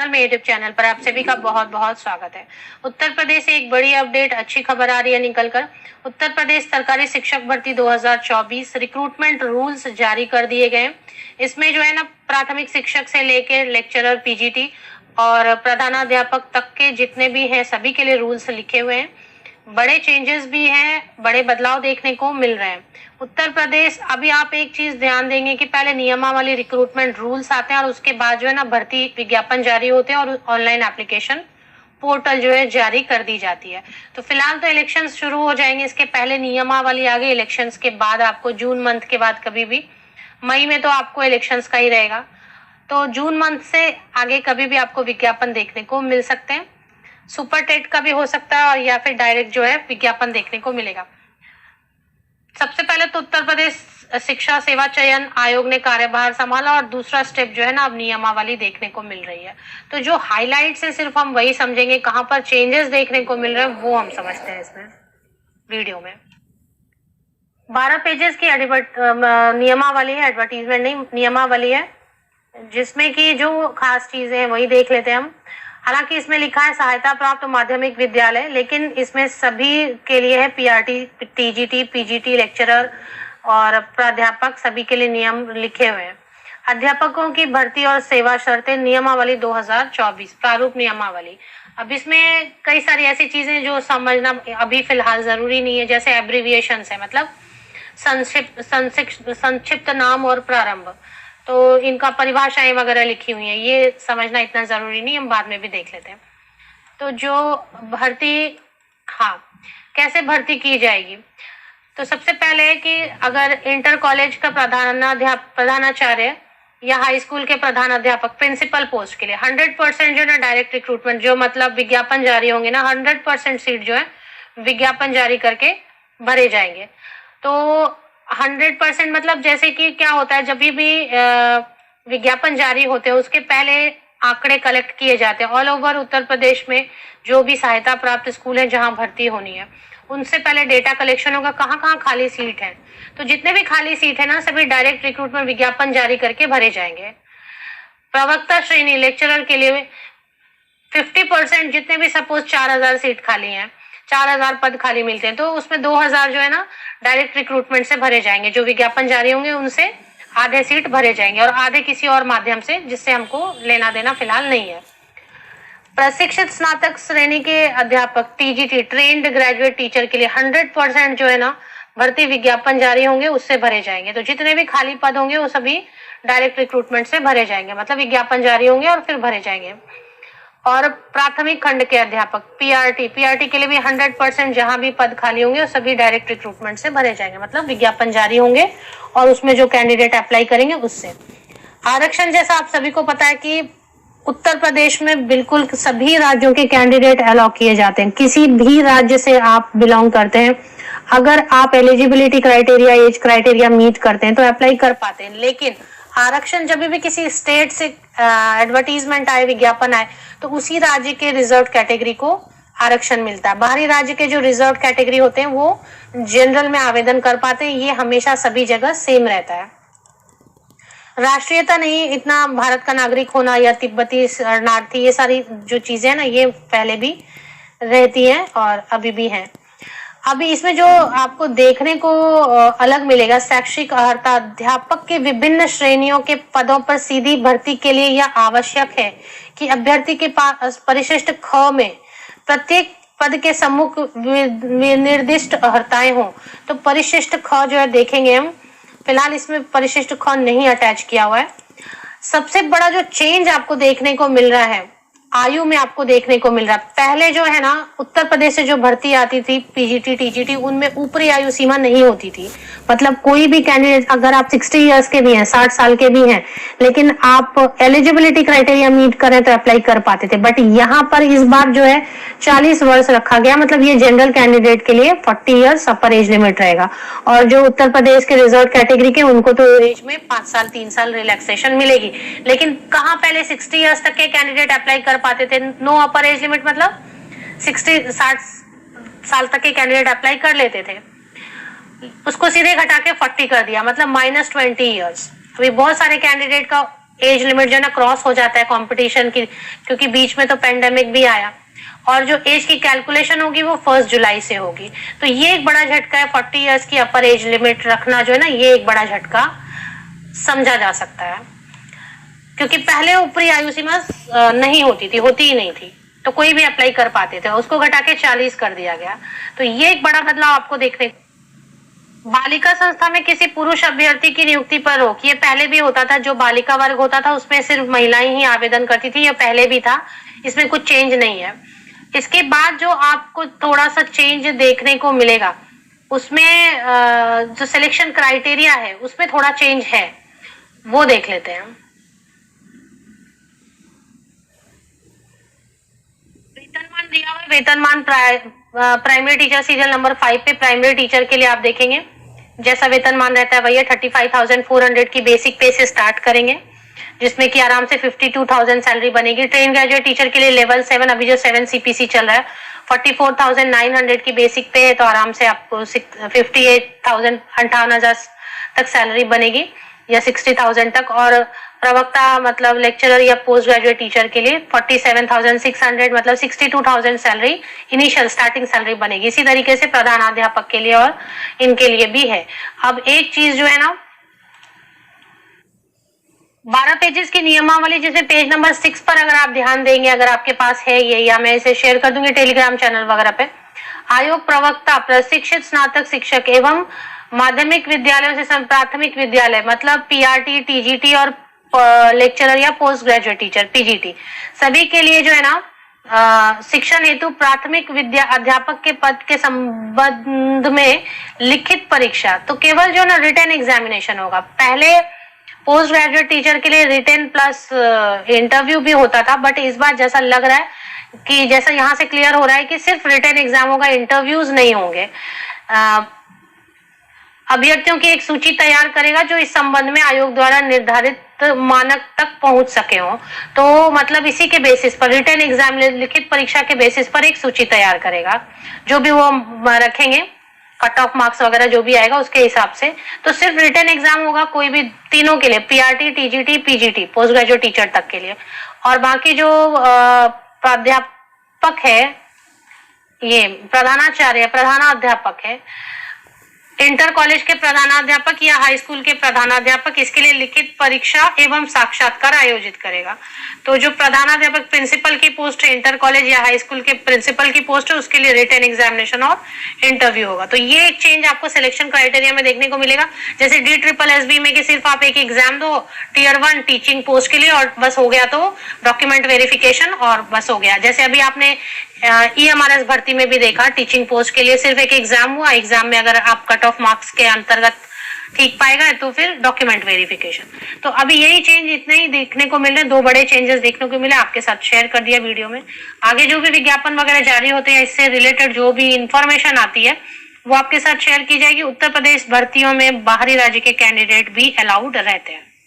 में YouTube channel पर आप सभी का बहुत बहुत स्वागत है। उत्तर प्रदेश से एक बड़ी अपडेट, अच्छी खबर आ रही है निकलकर। उत्तर प्रदेश सरकारी शिक्षक भर्ती 2024 रिक्रूटमेंट रूल्स जारी कर दिए गए। इसमें जो है ना, प्राथमिक शिक्षक से लेकर लेक्चरर, पीजीटी और प्रधानाध्यापक तक के जितने भी हैं सभी के लिए रूल्स लिखे हुए हैं। बड़े चेंजेस भी हैं, बड़े बदलाव देखने को मिल रहे हैं। उत्तर प्रदेश, अभी आप एक चीज ध्यान देंगे कि पहले नियमावली रिक्रूटमेंट रूल्स आते हैं और उसके बाद जो है ना भर्ती विज्ञापन जारी होते हैं और ऑनलाइन एप्लीकेशन पोर्टल जो है जारी कर दी जाती है। तो फिलहाल तो इलेक्शंस शुरू हो जाएंगे, इसके पहले नियमावली आगे, इलेक्शंस के बाद आपको जून मंथ के बाद कभी भी, मई में तो आपको इलेक्शंस का ही रहेगा, तो जून मंथ से आगे कभी भी आपको विज्ञापन देखने को मिल सकते हैं। सुपर टेट का भी हो सकता है और या फिर डायरेक्ट जो है विज्ञापन देखने को मिलेगा। सबसे पहले तो उत्तर प्रदेश शिक्षा सेवा चयन आयोग ने कार्यभार संभाला और दूसरा स्टेप जो है ना, अब नियमावली देखने को मिल रही है। तो जो हाइलाइट्स है सिर्फ हम वही समझेंगे, कहां पर चेंजेस देखने को मिल रहे हैं वो हम समझते हैं इसमें वीडियो में। 12 पेजेस की नियमावली है, एडवर्टीजमेंट नहीं, नियमावली है, जिसमें कि जो खास चीजें हैं वही देख लेते हैं हम। हालांकि इसमें लिखा है सहायता प्राप्त माध्यमिक विद्यालय, लेकिन इसमें सभी के लिए है पीआरटी, टीजीटी, पीजीटी, लेक्चरर और प्राध्यापक, सभी के लिए नियम लिखे हुए हैं। अध्यापकों की भर्ती और सेवा शर्तें नियमावली 2024 प्रारूप नियमावली। अब इसमें कई सारी ऐसी चीजें जो समझना अभी फिलहाल जरूरी नहीं है, जैसे एब्रिविएशन है, मतलब संक्षिप्त नाम और प्रारंभ, तो इनका परिभाषाएं वगैरह लिखी हुई हैं, ये समझना इतना जरूरी नहीं, हम बाद में भी देख लेते हैं। तो जो भर्ती, हाँ, कैसे भर्ती की जाएगी, तो सबसे पहले है कि अगर इंटर कॉलेज का प्रधानाचार्य या हाई स्कूल के प्रधानाध्यापक प्रिंसिपल पोस्ट के लिए 100% जो है ना डायरेक्ट रिक्रूटमेंट, जो मतलब विज्ञापन जारी होंगे ना, 100% सीट जो है विज्ञापन जारी करके भरे जाएंगे। तो 100% मतलब जैसे कि क्या होता है, जब भी विज्ञापन जारी होते हैं उसके पहले आंकड़े कलेक्ट किए जाते हैं ऑल ओवर उत्तर प्रदेश में। जो भी सहायता प्राप्त स्कूल है जहां भर्ती होनी है, उनसे पहले डेटा कलेक्शन होगा, कहाँ कहाँ खाली सीट है। तो जितने भी खाली सीट है ना, सभी डायरेक्ट रिक्रूटमेंट विज्ञापन जारी करके भरे जाएंगे। प्रवक्ता श्रेणी लेक्चरर के लिए 50%, जितने भी सपोज 4000 सीट खाली है, 4000 पद खाली मिलते हैं, तो उसमें 2000 जो है ना डायरेक्ट रिक्रूटमेंट से भरे जाएंगे। जो विज्ञापन जारी होंगे उनसे आधे सीट भरे जाएंगे और आधे किसी और माध्यम से, जिससे हमको लेना देना फिलहाल नहीं है। प्रशिक्षित स्नातक श्रेणी के अध्यापक, टीजीटी, ट्रेन्ड ग्रेजुएट टीचर के लिए 100% जो है ना भर्ती विज्ञापन जारी होंगे उससे भरे जाएंगे। तो जितने भी खाली पद होंगे वो सभी डायरेक्ट रिक्रूटमेंट से भरे जाएंगे, मतलब विज्ञापन जारी होंगे और फिर भरे जाएंगे। और प्राथमिक खंड के अध्यापक, पीआरटी के लिए भी 100% जहां भी पद खाली होंगे वो सभी डायरेक्ट रिक्रूटमेंट से भरे जाएंगे, मतलब विज्ञापन जारी होंगे और उसमें जो कैंडिडेट अप्लाई करेंगे उससे। आरक्षण, जैसा आप सभी को पता है कि उत्तर प्रदेश में बिल्कुल सभी राज्यों के कैंडिडेट अलाउ किए जाते हैं। किसी भी राज्य से आप बिलोंग करते हैं, अगर आप eligibility criteria, age criteria meet करते हैं तो अप्लाई कर पाते हैं। लेकिन आरक्षण जब भी किसी स्टेट से एडवर्टीजमेंट आए, विज्ञापन आए, तो उसी राज्य के रिजर्व कैटेगरी को आरक्षण मिलता है। बाहरी राज्य के जो रिजर्व कैटेगरी होते हैं वो जनरल में आवेदन कर पाते हैं। ये हमेशा सभी जगह सेम रहता है। राष्ट्रीयता नहीं, इतना भारत का नागरिक होना या तिब्बती शरणार्थी, ये सारी जो चीजें हैं ना, ये पहले भी रहती हैं और अभी भी हैं। अभी इसमें जो आपको देखने को अलग मिलेगा, शैक्षिक अर्हता, अध्यापक के विभिन्न श्रेणियों के पदों पर सीधी भर्ती के लिए यह आवश्यक है कि अभ्यर्थी के पास परिशिष्ट ख में प्रत्येक पद के सम्मुख निर्दिष्ट अर्हताएं हों। तो परिशिष्ट ख जो है देखेंगे हम, फिलहाल इसमें परिशिष्ट ख नहीं अटैच किया हुआ है। सबसे बड़ा जो चेंज आपको देखने को मिल रहा है, आयु में आपको देखने को मिल रहा है। पहले जो है ना उत्तर प्रदेश से जो भर्ती आती थी पीजीटी, टीजीटी, उनमें ऊपरी आयु सीमा नहीं होती थी। मतलब कोई भी कैंडिडेट, अगर आप 60 इयर्स के भी हैं, 60 साल के भी हैं, लेकिन आप एलिजिबिलिटी क्राइटेरिया मीट करें तो अप्लाई कर पाते थे। बट यहाँ पर इस बार जो है 40 वर्ष रखा गया, मतलब ये जनरल कैंडिडेट के लिए 40 इयर्स अपर एज लिमिट रहेगा। और जो उत्तर प्रदेश के रिजर्व कैटेगरी के, उनको तो एज में 5 साल 3 साल रिलैक्सेशन मिलेगी। लेकिन कहाँ पहले 60 इयर्स तक के कैंडिडेट अप्लाई कर पाते थे। नो अपर एज लिमिट, मतलब 60 साल तक के कैंडिडेट अप्लाई कर लेते थे, उसको सीधे घटा के 40 कर दिया, मतलब -20 इयर्स। अभी बहुत सारे कैंडिडेट का एज लिमिट जो है ना क्रॉस हो जाता है कंपटीशन की, क्योंकि बीच में तो पेंडेमिक भी आया, और जो एज की कैलकुलेशन होगी वो 1 जुलाई से होगी। तो ये एक बड़ा झटका है, 40 इयर्स की अपर एज लिमिट रखना जो है ना, ये एक बड़ा झटका समझा जा सकता है, क्योंकि पहले ऊपरी आयु सीमा नहीं होती ही नहीं थी, तो कोई भी अप्लाई कर पाते थे, उसको घटा के 40 कर दिया गया। तो ये एक बड़ा बदलाव आपको देखने। बालिका संस्था में किसी पुरुष अभ्यर्थी की नियुक्ति पर रोक, ये पहले भी होता था, जो बालिका वर्ग होता था उसमें सिर्फ महिलाएं ही आवेदन करती थी, ये पहले भी था, इसमें कुछ चेंज नहीं है। इसके बाद जो आपको थोड़ा सा चेंज देखने को मिलेगा, उसमें जो सिलेक्शन क्राइटेरिया है उसमें थोड़ा चेंज है, वो देख लेते हैं। वेतनमान दिया हुआ, वेतनमान प्राइमरी टीचर सीरियल नंबर 5 पे प्राइमरी टीचर के लिए आप देखेंगे जैसा वेतनमान रहता है वही है, 35,400 की बेसिक पे से स्टार्ट करेंगे, जिसमें कि आराम से 52,000 सैलरी बनेगी। ट्रेन ग्रेजुएट टीचर के लिए लेवल 7, अभी जो 7 CPC चल रहा है, 44,900 की बेसिक पे है, तो आराम से आपको 58,000 58,000 तक सैलरी बनेगी, या 60,000 तक। और प्रवक्ता मतलब लेक्चरर या पोस्ट ग्रेजुएट टीचर के लिए 47,600 मतलब 62,000 सैलरी इनिशियल स्टार्टिंग सैलरी बनेगी। इसी तरीके से प्रधानाध्यापक के लिए और इनके लिए भी है। अब एक चीज जो है ना, 12 पेजेस की नियमावली, जिसमें पेज नंबर 6 पर अगर आप ध्यान देंगे, अगर आपके पास है ये, या मैं इसे शेयर कर दूंगी टेलीग्राम चैनल वगैरह पे। आयोग प्रवक्ता प्रशिक्षित स्नातक शिक्षक एवं माध्यमिक विद्यालयों से प्राथमिक विद्यालय मतलब PRT, TGT और लेक्चरर या पोस्ट ग्रेजुएट टीचर PGT, सभी के लिए जो है ना शिक्षण हेतु प्राथमिक विद्या अध्यापक के पद के संबंध में लिखित परीक्षा, तो केवल जो ना रिटन एग्जामिनेशन होगा। पहले पोस्ट ग्रेजुएट टीचर के लिए रिटन प्लस इंटरव्यू भी होता था, बट इस बार जैसा लग रहा है कि जैसा यहाँ से क्लियर हो रहा है कि सिर्फ रिटन एग्जाम होगा, इंटरव्यूज नहीं होंगे। अभ्यर्थियों की एक सूची तैयार करेगा जो इस संबंध में आयोग द्वारा निर्धारित मानक तक पहुंच सके हो। तो मतलब इसी के बेसिस पर रिटन एग्जाम, लिखित परीक्षा के बेसिस पर एक सूची तैयार करेगा, जो भी वो रखेंगे कट ऑफ मार्क्स वगैरह जो भी आएगा उसके हिसाब से। तो सिर्फ रिटन एग्जाम होगा कोई भी तीनों के लिए, PRT, TGT, PGT post graduate teacher तक के लिए। और बाकी जो प्राध्यापक है, ये प्रधानाचार्य प्रधानाध्यापक है, इंटर कॉलेज के प्रधानाध्यापक या हाई स्कूल के प्रधानाध्यापक, इसके लिए लिखित परीक्षा एवं साक्षात्कार आयोजित करेगा। तो जो प्रधानाध्यापक प्रिंसिपल की पोस्ट है, इंटर कॉलेज या हाई स्कूल के प्रिंसिपल की पोस्ट है, उसके लिए रिटन एग्जामिनेशन और इंटरव्यू होगा। तो ये एक चेंज आपको सिलेक्शन क्राइटेरिया में देखने को मिलेगा। जैसे DSSB में कि सिर्फ आप एक एग्जाम दो Tier 1 टीचिंग पोस्ट के लिए और बस हो गया, तो डॉक्यूमेंट वेरिफिकेशन और बस हो गया। जैसे अभी आपने EMRS भर्ती में भी देखा, टीचिंग पोस्ट के लिए सिर्फ एक एग्जाम हुआ, एग्जाम में अगर आप कट ऑफ मार्क्स के अंतर्गत ठीक पाएगा तो फिर डॉक्यूमेंट वेरिफिकेशन। तो अभी यही चेंज इतने ही देखने को मिल रहे, 2 बड़े चेंजेस देखने को मिले, आपके साथ शेयर कर दिया वीडियो में। आगे जो भी विज्ञापन वगैरह जारी होते हैं, इससे रिलेटेड जो भी इंफॉर्मेशन आती है वो आपके साथ शेयर की जाएगी। उत्तर प्रदेश भर्तियों में बाहरी राज्य के कैंडिडेट भी अलाउड रहते हैं।